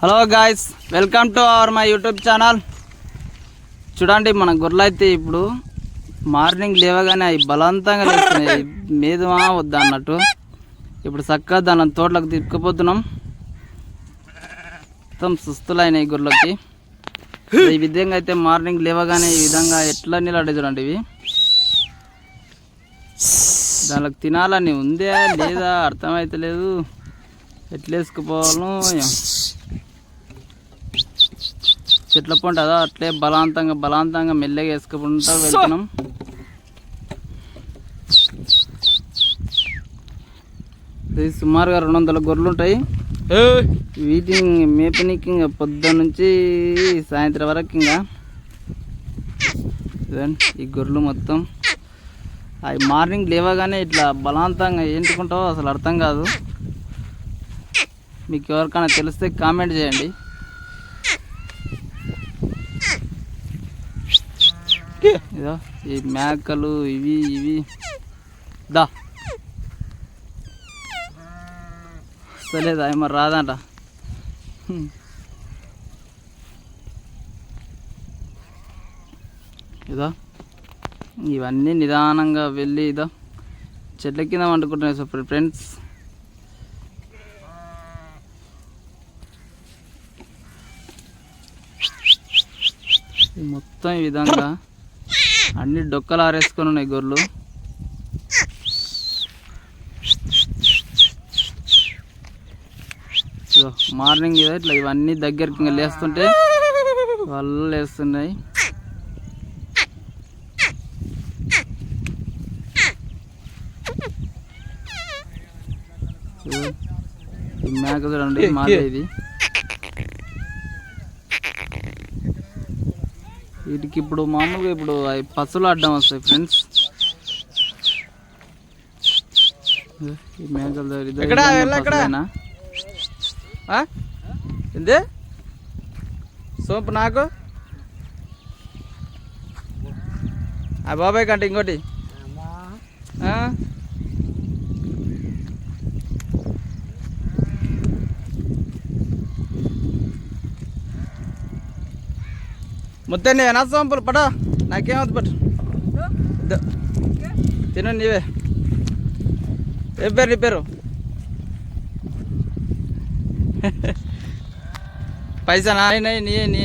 Hello guys, welcome to my YouTube channel. చూడండి, మన గొర్రెలు అయితే ఇప్పుడు మార్నింగ్ లేవగానే అవి బలవంతంగా లేస్తున్నాయి. మేదమా వద్దా అన్నట్టు. ఇప్పుడు చక్కగా దాని తోటలకు తిప్పుకుపోతున్నాం. మొత్తం సుస్తులైనాయి గొర్రెలకి. ఈ విధంగా అయితే మార్నింగ్ లేవగానే ఈ విధంగా ఎట్లా నిలబడే చూడండి. ఇవి దానికి తినాలని ఉందే లేదా అర్థమైతే లేదు. ఎట్లా వేసుకుపోవాలో చెట్ల పంట అదా అట్లే బలవంతంగా మెల్లగా వేసుకుంటూ వెళ్తున్నాం. సుమారుగా 200 గొర్రెలు ఉంటాయి. వీటిని మేపనికి ఇంకా పొద్దున్న నుంచి సాయంత్రం వరకు ఇంకా ఈ గొర్రెలు మొత్తం అవి మార్నింగ్ లేవగానే ఇట్లా బలవంతంగా ఏంటుకుంటావో అసలు అర్థం కాదు. మీకు ఎవరికైనా తెలిస్తే కామెంట్ చేయండి. ఇదో ఈ మేకలు ఇవి దా సరేదా ఏమో రాదంట. ఇదో ఇవన్నీ నిదానంగా వెళ్ళి ఇదో చెట్ల కింద వండుకుంటున్నాయి. సో ఫ్రెండ్స్, మొత్తం ఈ విధంగా అన్ని డొక్కలు ఆరేసుకొని ఉన్నాయి గొర్రెలు. మార్నింగ్ ఇట్లా ఇవన్నీ దగ్గరికి ఇంకా లేస్తుంటే వాళ్ళు లేస్తున్నాయి. ఈ మేక చూడండి, మాదే ఇది. వీటికి ఇప్పుడు మామూలుగా ఇప్పుడు పశువులు అడ్డం వస్తాయి ఫ్రెండ్స్. ఈ మేకలు ఏంది సోపు నాకు ఆ బాబాయ్ కంటే ఇంకోటి మొత్తం నీవే నా సోంపులు పడా, నాకేమవుతుంది పట్టు తిను నీవే. ఏం పేరు నీ పేరు? పైసా నా నీ